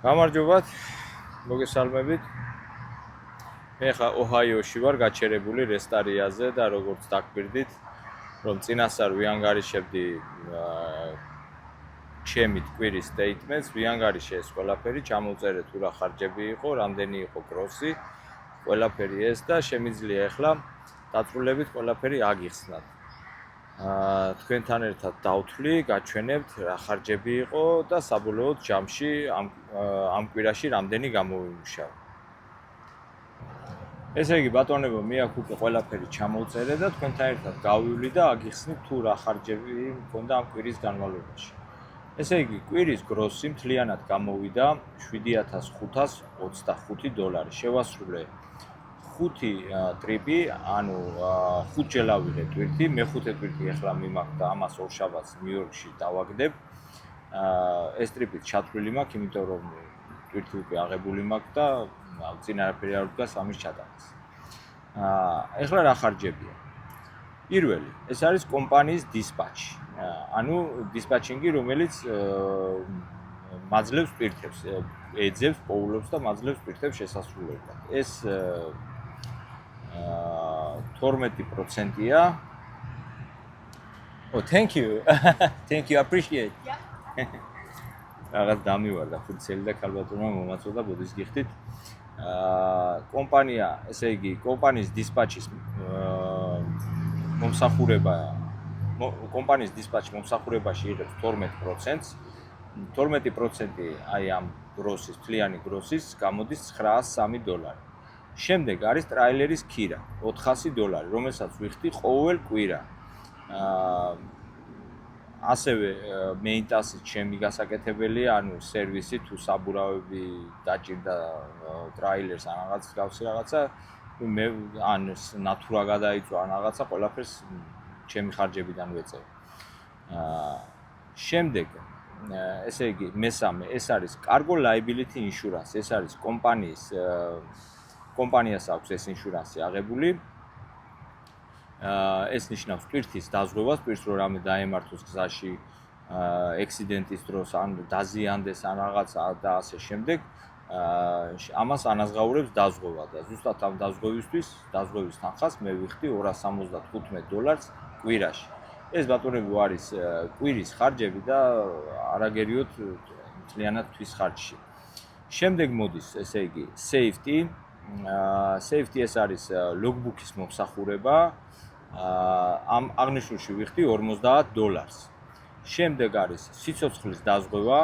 გამარჯობათ, მოგესალმებით. მე ხა ოჰაიოში ვარ გაჩერებული რესტარიაზე და როგორც დაგკვირდით, რომ წინასწარ ვიანგარიშებდი ჩემი კვირის სტეიტმენტს, ვიანგარიშე ეს ყველაფერი, ჩამოვწერე თუ რა ხარჯები იყო, რამდენი იყო გროსი, ყველაფერი ეს და შემიძლია ახლა დაწვრილებით ყველაფერი აგიხსნათ. თქვენთან ერთად დავთვლი, გაჩვენებთ რა ხარჯები იყო და საბოლოოდ ჯამში ამ კვირაში რამდენი გამოვიმუშავე. ესე იგი, ბატონებო, მე აქ უკვე ყველაფერი ჩამოვწერე და თქვენთან ერთად გავივლი და აგიხსნით თუ რა ხარჯები მქონდა ამ კვირის განმავლობაში. ესე იგი, კვირის გროსი მთლიანად გამოვიდა $7,525. შევასრულე 5 ტრიპი, ანუ 5 ჯერ ავიღე ტვირთი, მეხუთე ტვირთი ახლა მიმაქვს და ამას ორშაბათს ნიუ-იორკში დავაგდებ. ეს ტრიპით ჩათვლილი მაქვს, იმიტომ რომ ტვირთი უკვე აღებული მაქვს და წინ არაფერი არ ვდგას ამის ჩატარებას. ახლა რა ხარჯებია? პირველი, ეს არის კომპანიის დისპაჩი. ანუ დისპაჩინგი, რომელიც მაძლევს ტვირთებს, ეძებს, პოულობს და მაძლევს ტვირთებს შესასრულებლად. ეს 12%-ია. Oh, thank you. Thank you, appreciate. რაღაც დამივარდა ხუთცელი და ქალბატონმა მომაწოდა ბოდის გიხდით. კომპანია, ესე იგი, კომპანიის დისპაჩის მომსახურება კომპანიის დისპაჩი მომსახურებაში იღებს 12%. 12% აი ამ გროსის, მთლიანი გროსის გამოდის $903. შემდეგ არის ტრაილერის ქირა, $400, რომელსაც ვიხდი ყოველ კვირა. ასევე მეინტენსით ჩემი გასაკეთებელია, ანუ სერვისი თუ საბურავები დაჭირდა ტრაილერს ან რაღაც გავსი რაღაცა, მე ან ნატურა გადაიწვა ან რაღაცა, ყველაფერს ჩემი ხარჯებიდან ვეწევ. შემდეგ, ესე იგი, მესამე, ეს არის cargo liability insurance, ეს არის კომპანიას აქვს ეს ინშურანსი აღებული. ეს ნიშნავს ტვირთის დაზღვევას, ტვირთს რო რამე დაემართოს გზაში, ექსიდენტის დროს ან დაზიანდეს ან რაღაცა და ასე შემდეგ, ამას ანაზღაურებს დაზღვევა და ზუსტად ამ დაზღვევის თანხას მე ვიხდი $275 კვირაში. ეს ბატონებო არის კვირის ხარჯები და არაგერიოთ მთლიანად თვის ხარჯში. შემდეგ მოდის, ესე იგი, safety. Safety ეს არის logbook-ის მომსახურება. ამ აღნიშნულში ვიხდი $50. შემდეგ არის სიცოცხლის დაზღვევა.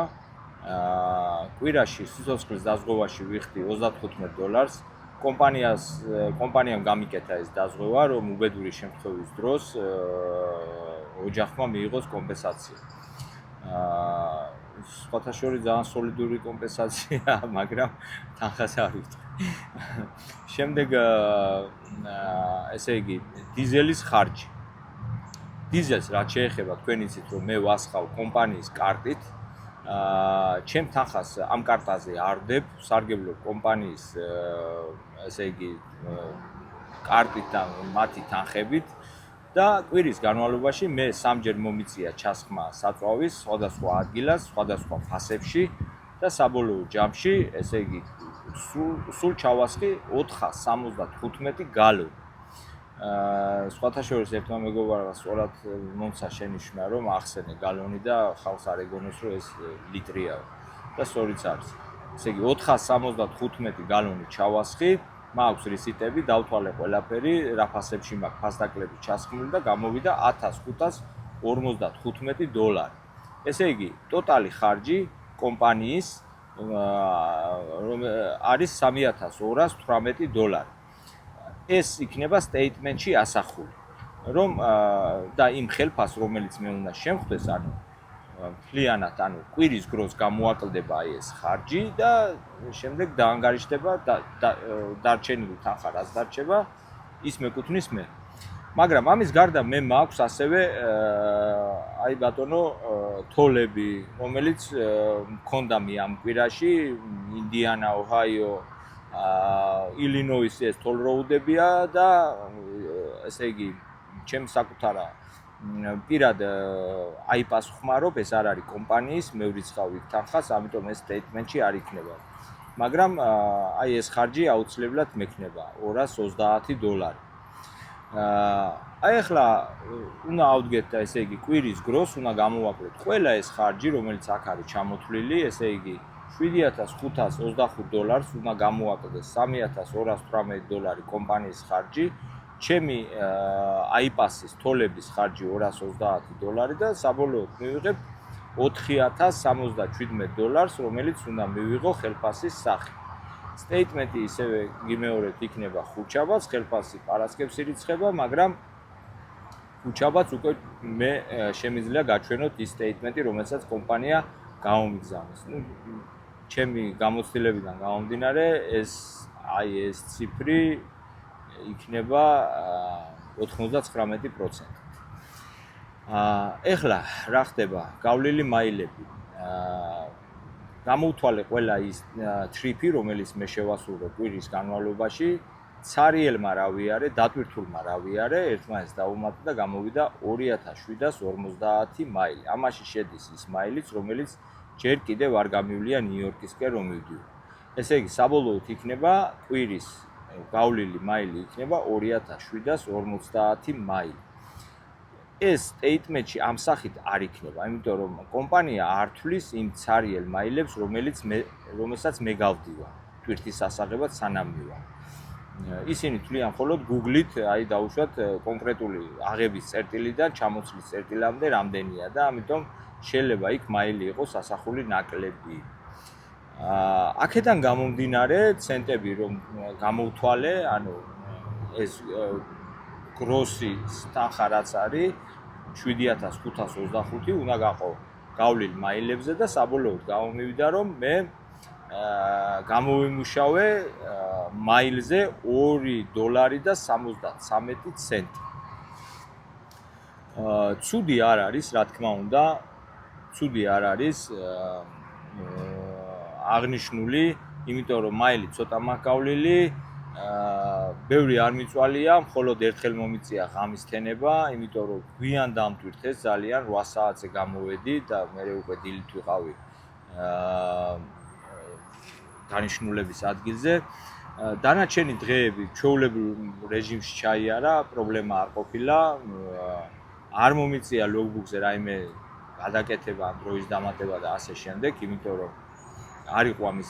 კვირაში სიცოცხლის დაზღვევაში ვიხდი $35. კომპანიამ გამიკეთა ეს დაზღვევა, რომ უბედური შემთხვევის დროს ოჯახმა მიიღოს კომპენსაცია. სხვათა შორის ძალიან სოლიდური კომპენსაცია, მაგრამ თანხას არ ვიტყვი. შემდეგ ესე იგი, დიზელის ხარჯი. დიზელს რაც შეეხება, თქვენ იცით, რომ მე ვასხავ კომპანიის კარტით. ჩემ თანხას ამ კარტაზე არ ვდებ, სარგებლობ კომპანიის ესე იგი კარტით და მათი თანხებით და კვირის განმავლობაში მე სამჯერ მომიწია ჩასხმა საწვავის სხვადასხვა ადგილას, სხვადასხვა ფასებში და საბოლოო ჯამში, ესე იგი, სულ ჩავასხი 475 გალონი. სხვათა შორის ერთმა მეგობარმა სწორად მომცა შენიშვნა, რომ ახსენე გალონი და ხალხს არ ეგონოს, რომ ეს ლიტრია და სწორიც არის. ესე იგი 475 გალონი ჩავასხი, მაქვს რისიტები, დავთვალე ყველაფერი, რა ფასებში მაქვს ფასდაკლები ჩასხმული და გამოვიდა $1,555. ესე იგი, ტოტალი ხარჯი კომპანიის არის $3,218. ეს იქნება სტეიტმენტში ასახული, რომ და იმ ხელფას, რომელიც მე უნდა შემხვდეს, ანუ მთლიანად, ანუ კვირის გროს გამოაკლდება აი ეს ხარჯი და შემდეგ დაანგარიშდება დარჩენილი თანხა, რაც დარჩება, ის მეკუთვნის მე. მაგრამ ამის გარდა მე მაქვს ასევე აი ბატონო თოლები, რომელიც მქონდა მე ამ კვირაში, ინდიანა, ოჰაიო, ილინოისი ეს თოლ როუდებია და ესე იგი ჩემს საკუთარა პირად აიპას ხმარობ, ეს არ არის კომპანიის, მე ვრიცხავ იქ თანხას, ამიტომ ეს სტეიტმენტში არ იქნება. მაგრამ აი ეს ხარჯი აუცილებლად მექნება $230. აი ახლა უნდა ავდგეთ და ესე იგი კვირის დროს უნდა გამოვაკლოთ ყველა ეს ხარჯი, რომელიც აქ არის ჩამოთვლილი, ესე იგი $7,525 უნდა გამოვაკლდეს $3,218 კომპანიის ხარჯი, ჩემი აიპასის თოლების ხარჯი $230 და საბოლოოდ მივიღებ $4,077, რომელიც უნდა მივიღო ხელფასის სახით. სტეიტმენტი ისევე გიმეორებთ იქნება ხუთშაბათს, ხელფასი პარასკევს ირიცხება, მაგრამ ხუთშაბათს უკვე მე შემიძლია გაჩვენოთ ის სტეიტმენტი, რომელსაც კომპანია გამომიგზავნეს. ჩემი გამოცდილებიდან გამომდინარე, ეს ციფრი იქნება 99%. ეხლა რა ხდება? გავლილი მაილები. გამოვთვალე ყველა ის ტრიპი, რომელიც მე შევასრულე კვირის განმავლობაში, ცარიელმა რა ვიარე, დატვირთულმა რა ვიარე, ერთმანეთს დაუმატა და გამოვიდა 2750 მაილი. ამაში შედის ის მაილიც, რომელიც ჯერ კიდევ არ გამივლია ნიუ-იორკისკენ რომ მივდივარ. ესე იგი, საბოლოოდ იქნება კვირის გავლილი მაილი იქნება 2750 მაილი. ეს სტეიტმენტში ამ სახით არ იქნება, იმიტომ რომ კომპანია არ თვლის იმ ცარიელ მაილებს, რომელსაც მე გავდივარ ტვირთის სასაღებად სანამ მივარ. ისინი თვლიან მხოლოდ Google-ით, აი დაუშვათ კონკრეტული აღების წერტილიდან ჩამოცვლის წერტილამდე რამდენია და ამიტომ შეიძლება იქ მაილი იყოს ასახული ნაკლები. აქედან გამომდინარე, ცენტები რომ გამოვთვალე, ანუ ეს გროსი თანხა რაც არის 7525 უნდა გაყო გავლილ მაილებზე და საბოლოოდ გამომივიდა რომ მე გამოვიმუშავე მაილზე $2.73. ცუდი არ არის, რა თქმა უნდა, ცუდი არ არის აღნიშნული, იმიტომ რომ მაილი ცოტა მაგავლილი, ბევრი არ მიწვალია, მხოლოდ ერთხელ მომიწია ღამის თენება, იმიტომ რომ გვიან დამტვირთეს ძალიან 8 საათზე გამოვედი და მე უკვე დილით ვიყავი დანიშნულების ადგილზე. დანარჩენი დღეები ჩვეულებრივ რეჟიმში ჩაიარა, პრობლემა არ ყოფილა. არ მომიწია ლოგბუქზე რაიმე გადაკეთება, დროის დამატება და ასე შემდეგ, იმიტომ რომ არ იყო ამის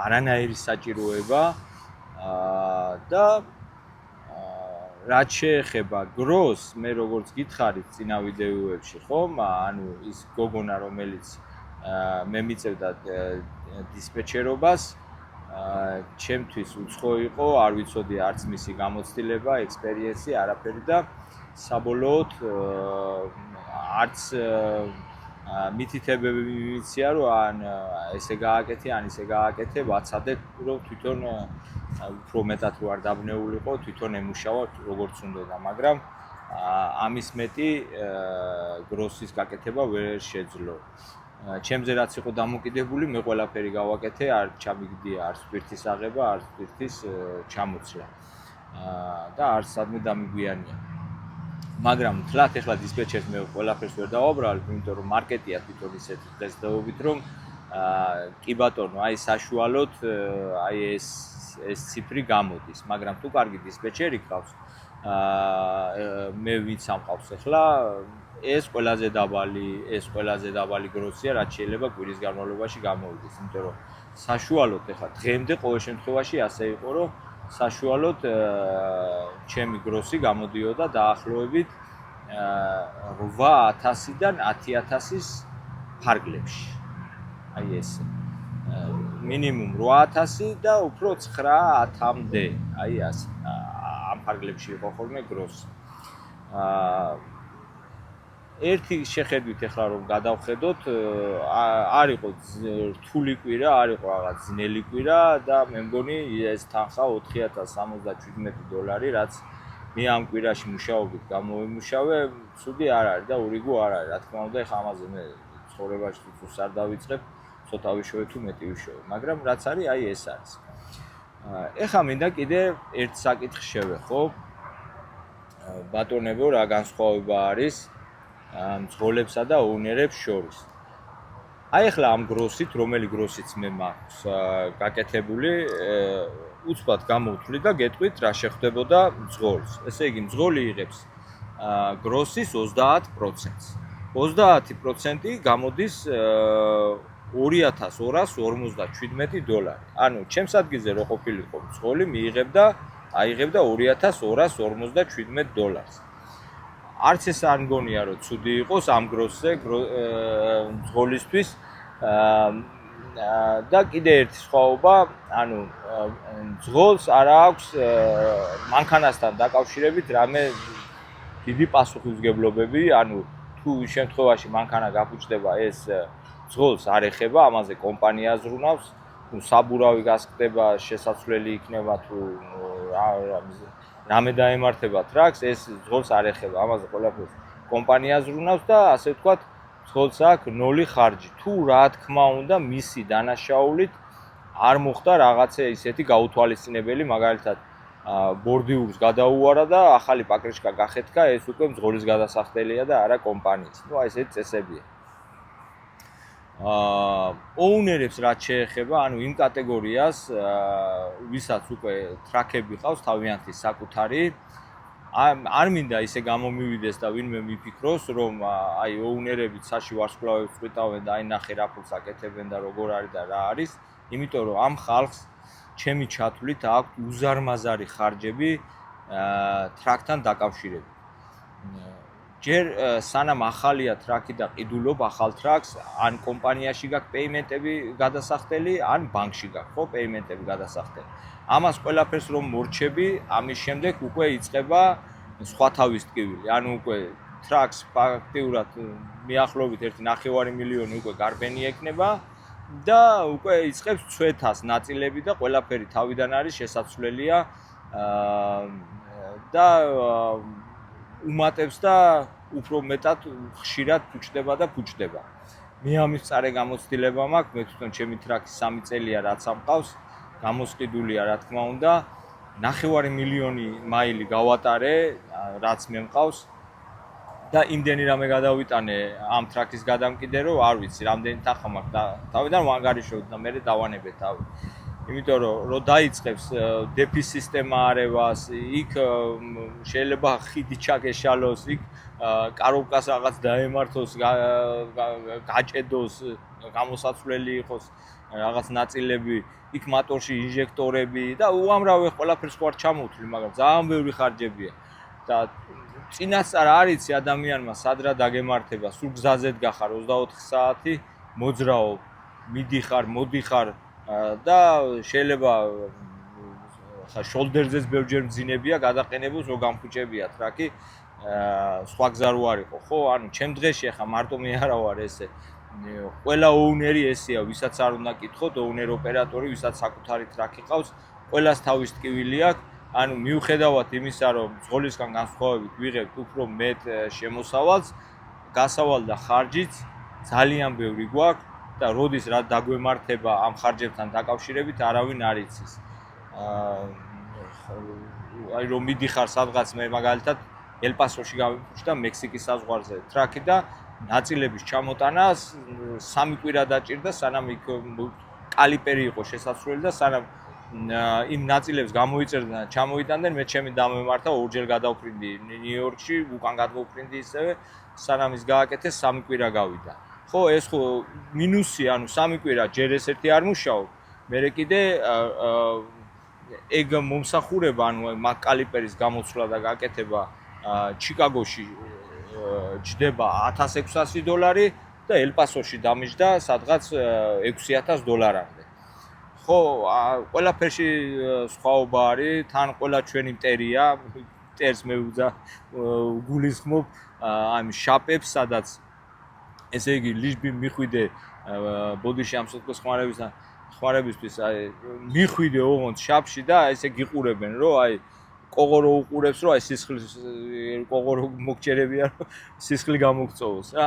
არანაირი საჭიროება და რაც შეეხება გროს, მე როგორც გითხარით წინა ვიდეოებში, ხომ? ანუ ის გოგონა, რომელიც მე მიწევდა დისპეჩერობას, ჩემთვის უცხო იყო, არ ვიცოდი არც მისი გამოცდილება, ექსპერიენსი, არაფერი და საბოლოოდ არც მითითებები მივიცია, რომ ან ესე გააკეთე, ან ისე გააკეთე, ვაცადე, რომ თვითონ უფრო მეტად რო არ დაბნეულიყო, თვითონ ემუშავა როგორც უნდა, მაგრამ ამის მეტი გროსის გაკეთება ვერ შეძლო. ჩემზე რაც იყო დამოკიდებული, მე ყველაფერი გავაკეთე, არ ჩამიგდია არც ტვირთის აღება, არც ტვირთის ჩამოცლა. და არც სადმე დამიგვიანია. მაგრამ თლათ ეხლა დისპეჩერს მე ყველაფერს ვერ დავაბრალებ, იმიტომ რომ მარკეტია თვითონ ისეთი დღესდღეობით, რომ კი ბატონო, აი საშუალოდ აი ეს ციფრი გამოდის, მაგრამ თუ კარგი დისპეჩერი გყავს, მე ვინც ამყავს ეხლა, ეს ყველაზე დაბალი გროსია, რაც შეიძლება კვირის განმავლობაში გამოვიდეს, იმიტომ რომ საშუალოდ ეხლა დღემდე ყოველ შემთხვევაში ასე იყო, რომ საშუალოდ ჩემი გროსი გამოდიოდა დაახლოებით 8000-დან 10000-ის ფარგლებში. აი ეს მინიმუმ 8000 და უფრო 9000-მდე. აი ასე. ამ ფარგლებში იყო ხოლმე გროსი. ერთი შეხედვით ეხლა რომ გადავხედოთ, არ იყო რთული კვირა, არ იყო რაღაც ძნელი კვირა და მე მგონი ეს თანხა $4077, რაც მე ამ კვირაში მუშაობით გამოვიმუშავე, ცუდი არ არის და ურიგო არ არის. რა თქმა უნდა, ეხლა ამაზე მე ცხოვრებაში თვითონს არ დავიწყებ, ცოტა ვიშოვე თუ მეტი ვიშოვე, მაგრამ რაც არის, აი ეს არის. ეხლა მინდა კიდე ერთ საკითხს შევეხო. ბატონებო, რა განსხვავება არის მძღოლებსა და ოუნერებს შორის. აი ახლა ამ გროსით, რომელი გროსიც მე მაქვს გაკეთებული, უცბად გამოვთვლი და გეტყვით რა შეხვდებოდა მძღოლს. ესე იგი, მძღოლი იღებს გროსის 30%-ს. 30% გამოდის $2257. ანუ ჩემს ადგილზე რო ყოფილიყო მძღოლი, აიღებდა $2257. არც ეს არ მგონია რომ ცუდი იყოს ამ გროსზე მძღოლისთვის. და კიდე ერთი სხვაობა, ანუ მძღოლს არ აქვს მანქანასთან დაკავშირებით რამე დიდი პასუხისმგებლობები, ანუ თუ შემთხვევაში მანქანა გაფუჭდება, ეს მძღოლს არ ეხება, ამაზე კომპანია აზრუნავს, თუ საბურავი გასკდება, შესაძლებელი იქნება თუ რამე დაემართება ტრაქს, ეს მძღოლს არ ეხება, ამაზე ყველაფერს კომპანია აზრუნავს და ასე ვთქვათ, მძღოლს აქვს 0 ხარჯი. თუ რა თქმა უნდა, მისი დანაშაულით არ მოხდა რაღაცა ისეთი გაუთვალისწინებელი, მაგალითად ბორდიურს გადაუარა და ახალი პაკრიშკა გახეთქა, ეს უკვე მძღოლის გადასახდელია და არა კომპანიის. ნუ აი ესეთი წესებია. ოუნერებს რაც შეეხება, ანუ იმ კატეგორიას, ვისაც უკვე ტრაქები ყავს თავიანთი საკუთარი, არ მინდა ისე გამომივიდეს და ვინმე მიფიქროს, რომ აი ოუნერები ცაში ვარსკვლავებს წვიტავენ და აი ნახე რა ფულს აკეთებენ და როგორ არის და რა არის, იმიტომ რომ ამ ხალხს ჩემი ჩათვლით აქვს უზარმაზარი ხარჯები ტრაქთან დაკავშირებით. ჯერ სანამ ახალია ტრაქი და ყიდულობ ახალ ტრაქს, ან კომპანიაში გაქვს პეიმენტები გადასახდელი, ან ბანკში გაქვს ხო პეიმენტები გადასახდელი. ამას ყველაფერს რომ მორჩები, ამის შემდეგ უკვე იწყება სხვა თავის ტკივილი. ანუ უკვე ტრაქს ფაქტიურად მიახლოებით 1.5 მილიონი უკვე გარბენი ექნება და უკვე იწყებს ცვეთას ნაწილები და ყველაფერი თავიდან არის შესაძლებელია და უმატებს და უფრო მეტად ხშირად ფუჭდება და ფუჭდება. მე ამის წარე გამოცდილება მაქვს, მე თვითონ ჩემი ტრაქი 3 წელია რაც ამყავს, გამოსყიდულია რა თქმა უნდა, 9.5 მილიონი მაილი გავატარე, რაც მე მყავს და იმდენი რამე გადავიტანე ამ ტრაქის გადამკიდე, რომ არ ვიცი, რამდენი თანხა მაქვს და თავიდან ვანგარიშობ და მე დავანებე თავი. იმიტომ რომ დაიწყებს დეფის სისტემა არევას, იქ შეიძლება ხიდი ჩაგეშალოს, იქ კაროვკას რაღაც დაემართოს, გაჭედოს, გამოსაცვლელი იყოს რაღაც ნაწილები, იქ მოტორში ინჟექტორები და უამრავი ყველაფერს ვარ ჩამოვთვლი, მაგრამ ძალიან ბევრი ხარჯებია. და წინასწარ არ იცი ადამიანმა სად რა დაგემართება, სულ გზაზე დგახარ 24 საათი, მოძრაობ, მიდიხარ, მოდიხარ და შეიძლება ხა შოლდერზეც ბევრჯერ მძინებია გადაყენებულს რო გამფუჭებია ტრაქი სხვა გზა რო არ იყო ხო ანუ ჩემ დღეში ხა მარტო მე არა ვარ ესე ყველა ოუნერი ესეა ვისაც არ უნდა კითხოთ ოუნერ ოპერატორი ვისაც საკუთარი ტრაქი ყავს ყველას თავის ტკივილი აქვს ანუ მიუხედავად იმისა რომ ძღოლისგან განსხვავებით ვიღებთ უფრო მეტ შემოსავალს გასავალ და ხარჯიც ძალიან ბევრი გვაქვს და როდის რა დაგვემართება ამ ხარჯებთან დაკავშირებით არავინ არ იცის. აი რომ მიდიხარ სადღაც მე მაგალითად ელპასოში გავიფუჭდა მექსიკის საზღვარზე ტრაქი და ნაწილების ჩამოტანას 3 კვირა დაჭირდა სანამ იქ კალიპერი იყო შესაძლებელი და სანამ იმ ნაწილებს გამოიწერდნენ ჩამოიტანდნენ მე ჩემი დამემართა ორჯერ გადავფრინდი ნიუ-იორკში უკან გადმოვფრინდი ისევე სანამ ის გააკეთეს 3 კვირა გავიდა. ხო ეს ხო მინუსი ანუ 3 კვირა ჯერ ესეთი არ მუშაობ მერე კიდე ეგ მომსახურება ანუ მაგ კალიპერის გამოცვლა და გაკეთება ჩიკაგოში ჯდება $1600 და ელპასოში დამიჯდა სადღაც $6000-მდე. ხო ყველაფერში სხვაობა არის თან ყველა ჩვენი მტერია მტერს მე გულისხმობ ამ შაპებს სადაც ესე იგი ლიშბი მიხვიდე ბოდიში ამ სიტყვის ხმარებისთვის აი მიხვიდე ოღონდ შაპში და ესე გიყურებენ რომ აი კოღორო უყურებს რომ აი სისხლის კოღორო მოგჭერებია რომ სისხლი გამოგწოვოს რა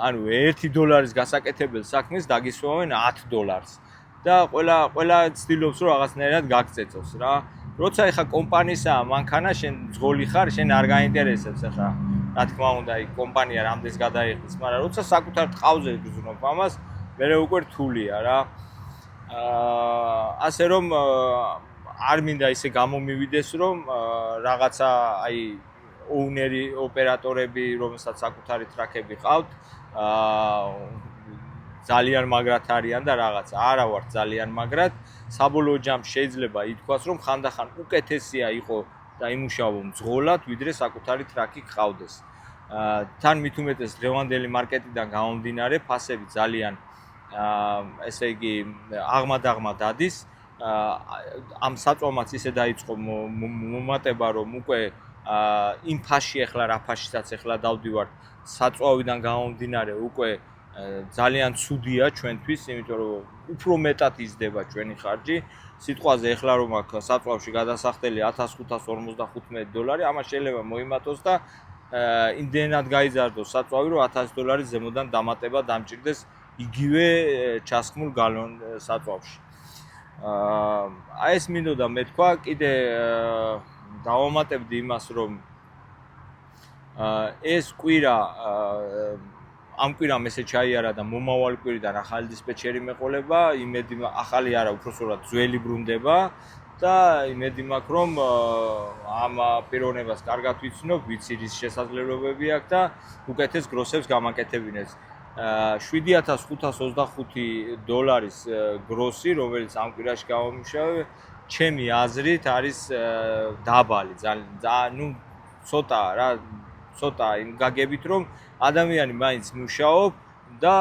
ანუ $1 გასაკეთებელ საქმეს დაგისვამენ $10 და ყველა ცდილობს რომ რაღაცნაირად გაგწეწოს რა როცა ეხა კომპანიისაა მანქანა შენ ძღოლი ხარ შენ არ გაინტერესებს ეხა რა თქმა უნდა, აი კომპანია რამდენს გადაიხდის, მაგრამ როცა საკუთარ ტყავზე გზნობ ამას, მერე უკვე რთულია რა. ასე რომ არ მინდა ისე გამომივიდეს, რომ რაღაცა აი ოუნერი, ოპერატორები, რომელსაც საკუთარი ტრაქები ყავთ, ძალიან მაგრად არიან და რაღაცა. არა ვარ ძალიან მაგრად. საბოლოო ჯამში შეიძლება ითქვას, რომ ხანდახან უკეთესია იყო და იმუშაო მძღოლად, ვიდრე საკუთარი ტრაქი ყავდეს. თან მით უმეტეს დღევანდელი მარკეტიდან გამომდინარე, ფასები ძალიან ესე იგი აღმადაღმა დადის. ამ საწვამაც ისე დაიწყო მომატება, რომ უკვე იმ ფასში ახლა რა ფასშიც ახლა დავდივართ, საწვავიდან გამომდინარე უკვე ძალიან ცუდია ჩვენთვის, იმიტომ რომ უფრო მეტად იზრდება ჩვენი ხარჯი. სიტყვაზე ახლა რომ აქ საწვავში გადასახდელი $1545, ამას შეიძლება მოიმატოს და იმდენად გაიზარდოს საწვავი, რომ $1000 ზემოდან დამატება დამჭირდეს იგივე ჩასხმულ გალონ საწვავში. აი ეს მინდოდა მეთქვა, კიდე დავამატებდი იმას, რომ ეს კვირა ამ კვირამ ესე ჩაიარა და მომავალ კვირიდან ახალი დისპეჩერი მეყოლება, იმედი ახალი არა, უпроსტად ძველი ბრუნდება და იმედი მაქვს, რომ ამ პიროვნებას კარგად ვიცნობ, ვიცი რის შესაძლებლობები აქვს და უკეთეს გროსებს გამაკეთებინეს. $7525 გროსი, რომელიც ამ კვირაში გამომიშავე, ჩემი აზრით არის დაბალი, ну ცოტა რა, ცოტა იმ გაგებით, რომ ადამიანი მაინც მუშაობ და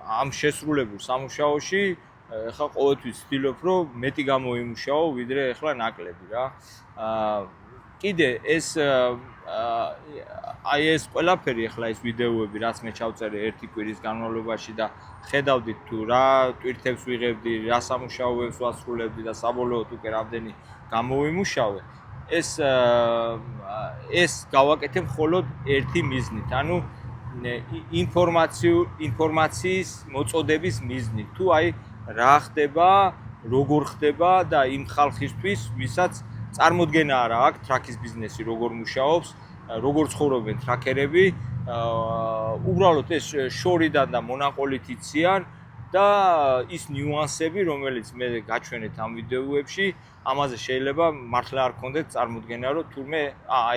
ამ შესრულებულ სამუშაოში ახლა ყოველთვის ვცდილობ, რომ მეტი გამოიმუშაო, ვიდრე ახლა ნაკლები რა. კიდე ეს აი ეს ყველაფერი ახლა ეს ვიდეოები, რაც მე ჩავწერე ერთი კვირის განმავლობაში და ხედავდით თუ რა ტვირთებს ვიღებდი, რა სამუშაოებს ვასრულებდი და საბოლოოდ უკვე რამდენი გამოვიმუშავე. ეს გავაკეთე მხოლოდ ერთი მიზნით, ანუ ინფორმაციის მოწოდების მიზნით. თუ აი რა ხდება, როგორ ხდება და იმ ხალხისთვის, ვისაც წარმოდგენა არა აქვს ტრაქის ბიზნესი როგორ მუშაობს, როგორ ცხოვრობენ ტრაქერები, უბრალოდ ეს შორიდან და მონაყოლით იციან და ის ნიუანსები, რომელიც მე გაჩვენეთ ამ ვიდეოებში, ამაზე შეიძლება მართლა არ გქონდეთ წარმოდგენა, რომ თურმე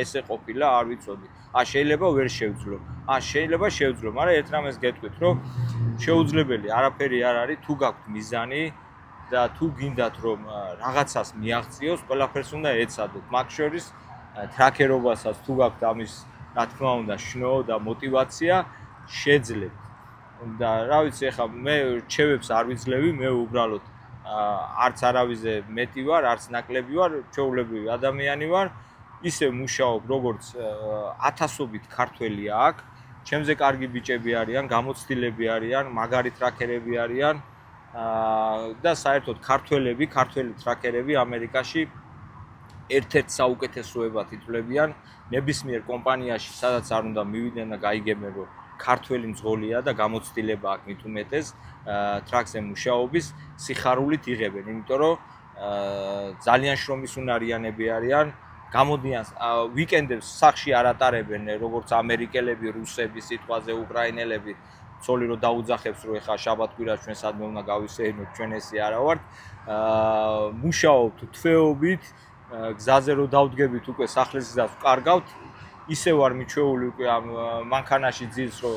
ესე ყოფილა, არ ვიცოდი. შეიძლება ვერ შევძლო. შეიძლება შევძლო, მაგრამ ერთ რამეს გეტყვით, რომ შეუძლებელი არაფერი არ არის, თუ გაქვთ მიზანი და თუ გინდათ რომ რაღაცას მიაღწიოს, ყველაფერს უნდა ეცადოთ. მაგ შორის ტრაქერობასაც თუ გაქვთ ამის, რა თქმა უნდა, შნო და мотиваცია, შეძლებთ. და რა ვიცი, ახლა მე რჩევებს არ ვიძლევი, მე უბრალოდ არც არავიზე მეტი ვარ, არც ნაკლები ვარ, ჩვეულებრივი ადამიანი ვარ, ისე მუშაობ, როგორც ათასობით ქართველი აქ, ჩემზე კარგი ბიჭები არიან, გამოცდილები არიან, მაგარი ტრაქერები არიან და საერთოდ ქართველი ტრაქერები ამერიკაში ერთ-ერთ საუკეთესოებად ითვლებიან ნებისმიერ კომპანიაში, სადაც არ უნდა მივიდნენ და გაიგებენ, რომ ქართველი მძღოლია და გამოცდილება აქვს მით უმეტეს ტრაქზე მუშაობის, სიხარულით იღებენ, იმიტომ რომ ძალიან შრომის უნარიანები არიან, გამოდიან ვიკენდებს სახში არ ატარებენ, როგორც ამერიკელები, რუსები, სიტყვაზე უკრაინელები, ცოლი რომ დაუძახებს, რომ ეხა შაბათ-კვირა ჩვენ სადმე უნდა გავისეირნოთ, ჩვენ ესე არა ვართ. მუშაობთ თვეობით, გზაზე რომ დავდგებით უკვე სახლისგზას ვკარგავთ, ისე ვარ მიჩვეული უკვე ამ მანქანაში ძილს, რომ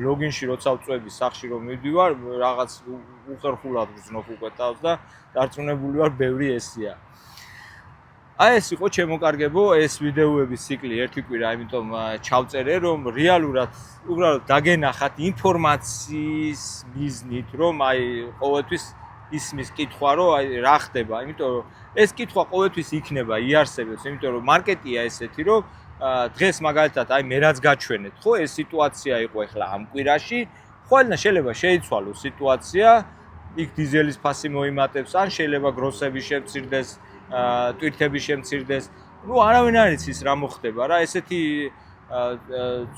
ლოგინში როცა ვწვევი სახში რომ მივდივარ, რაღაც უხერხულად ვზნობ უკვე თავს და დარწმუნებული ვარ, ბევრი ესეა. აი ეს იყო ჩემოკარგებო, ეს ვიდეოების ციკლი ერთი კვირა, იმიტომ ჩავწერე, რომ რეალურად უბრალოდ დაგენახათ ინფორმაციის მიზნით, რომ აი ყოველთვის ისმის კითხვა, რომ აი რა ხდება, იმიტომ რომ ეს კითხვა ყოველთვის იქნება, იარსებებს, იმიტომ რომ მარკეტია ესეთი, რომ დღეს მაგალითად აი მე რაც გაჩვენეთ, ხო, ეს სიტუაცია იყო ახლა ამ კვირაში, ხოლმე შეიძლება შეიცვალოს სიტუაცია, იქ დიზელის ფასი მოიმატებს, ან შეიძლება გროსები შემცირდეს, ტვირთები შემცირდეს. ნუ არავინ არ იცის რა მოხდება რა, ესეთი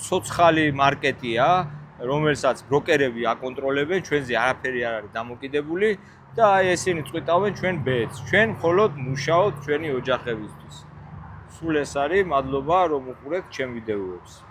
ცოცხალი მარკეტია, რომელსაც ბროკერები აკონტროლებენ, ჩვენზე არაფერი არ არის დამოკიდებული და აი ესენი წვიტავენ ჩვენ ბედს. ჩვენ მხოლოდ მუშაობთ ჩვენი ოჯახებისთვის. სულ ეს არის, მადლობა რომ უყურებთ ჩემ ვიდეოებს.